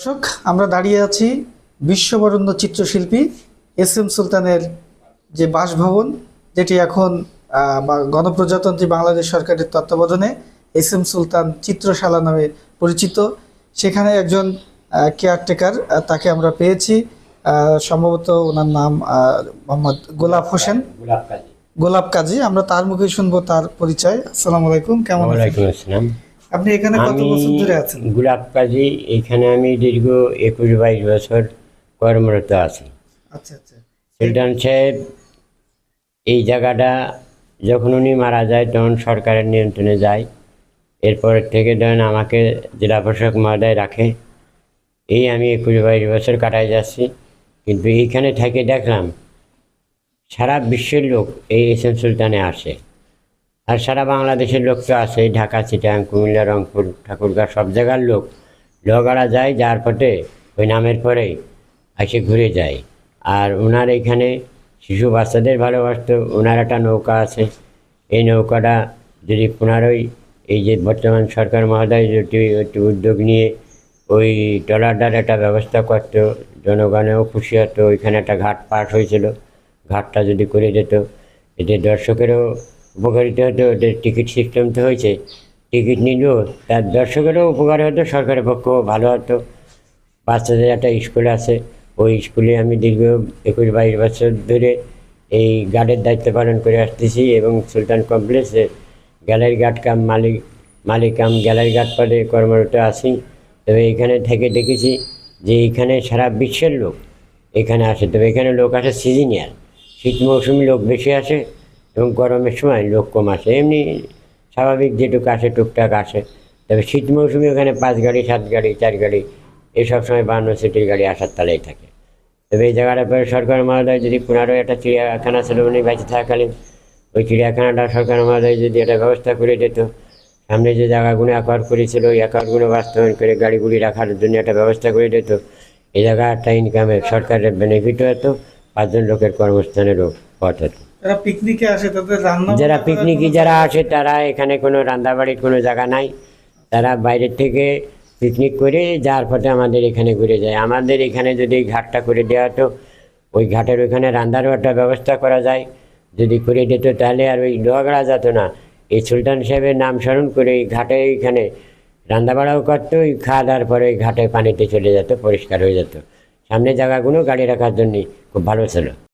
দর্শক, আমরা দাঁড়িয়ে আছি বিশ্ববরেণ্য চিত্রশিল্পী এস এম সুলতানের যে বাসভবন, যেটি এখন গণপ্রজাতন্ত্রী বাংলাদেশ সরকারের তত্ত্বাবধানে এস এম সুলতান চিত্রশালা নামে পরিচিত। সেখানে একজন কেয়ারটেকার, তাকে আমরা পেয়েছি। সম্ভবত ওনার নাম মোহাম্মদ গোলাপ হোসেন, গোলাপ কাজী। আমরা তার মুখে শুনবো তার পরিচয়। আসসালামু আলাইকুম, কেমন আছেন? আপনি এখানে কত বছর ধরে আছেন? গোলাপ কাজী, এখানে আমি দীর্ঘ 21-22 বছর কর্মরত আছি। আচ্ছা আচ্ছা। সুলতান সাহেব এই জায়গাটা যখন উনি মারা যায় তখন সরকারের নিয়ন্ত্রণে যায়। এরপর থেকে ধরেন আমাকে জেলা প্রশাসক মহোদয় রাখে। এই আমি 21-22 বছর কাটাই যাচ্ছি। কিন্তু এইখানে থেকে দেখলাম সারা বিশ্বের লোক এই এস এম সুলতানে আসে, আর সারা বাংলাদেশের লোক তো আছে, ঢাকা, চিটাগাং, কুমিল্লা, রংপুর, ঠাকুরগাঁও, সব জায়গার লোকারা যায়, যার পথে ওই নামের পরেই এসে ঘুরে যায়। আর ওনার এখানে শিশু বাচ্চাদের ভালোবাসত। ওনার একটা নৌকা আছে, এই নৌকাটা যদি পুনরায় এই যে বর্তমান সরকার মহোদয় যদি একটু উদ্যোগ নিয়ে ওই ট্রলারটার একটা ব্যবস্থা করতো, জনগণেও খুশি হতো। ওইখানে একটা ঘাট পাস হয়েছিল, ঘাটটা যদি করে যেত এতে দর্শকেরও উপকারিত হতো। ওদের টিকিট সিস্টেম তো হয়েছে, টিকিট নিলেও তার দর্শকেরও উপকার হতো, সরকারের পক্ষেও ভালো হতো। বাচ্চাদের একটা স্কুল আছে, ওই স্কুলে আমি দীর্ঘ 21-22 বছর ধরে এই গার্ডের দায়িত্ব পালন করে আসতেছি এবং সুলতান কমপ্লেক্সে গ্যালারি গার্ড কাম মালিক কাম গ্যালারি গার্ড পদে কর্মরত আছি। তবে এখানে থেকে দেখেছি যে এইখানে সারা বিশ্বের লোক এখানে আসে। তবে এখানে লোক আসে সিজনিয়াল, শীত মৌসুমি লোক বেশি আসে এবং গরমের সময় লোক কম আসে। এমনি স্বাভাবিক যেটুকু আসে টুকটাক আসে। তবে শীত মৌসুমে ওখানে 5 গাড়ি, 7 গাড়ি, 4 গাড়ি, এইসব সময় 52 সিটির গাড়ি আসার তালেই থাকে। তবে এই জায়গাটার পরে সরকার মহোদয় যদি পুনরায় একটা চিড়িয়াখানা ছিল উনি বেঁচে থাকাকালীন, ওই চিড়িয়াখানাটা সরকার মহোদয় যদি একটা ব্যবস্থা করে দিত, সামনে যে জায়গাগুলো অ্যাকোয়ার করেছিল ওই অ্যাকোয়ারগুলো বাস্তবায়ন করে গাড়িগুলি রাখার জন্য একটা ব্যবস্থা করে দিত, এই জায়গা একটা ইনকামের সরকারের বেনিফিটও হতো, 5 জন লোকের কর্মস্থানেরও পথ হতো। যারা পিকনিকে আসে যারা আসে তারা এখানে কোনো রান্নাবাড়ির কোনো জায়গা নাই, তারা বাইরের থেকে পিকনিক করে যার পথে আমাদের এখানে ঘুরে যায়। আমাদের এখানে যদি ঘাটটা করে দেওয়া হতো, ওই ঘাটের ওইখানে রান্নারও একটা ব্যবস্থা করা যায়, যদি করে দিত তাহলে আর ওই লোহাগড়া যেত না। এই সুলতান সাহেবের নাম স্মরণ করে এই ঘাটে এইখানে রান্নাবাড়াও করতো, ওই খাওয়া দাওয়ার পরে ওই ঘাটে পানিতে চলে যেত, পরিষ্কার হয়ে যেত। সামনে জায়গাগুলো গাড়ি রাখার জন্যই খুব ভালো ছিল।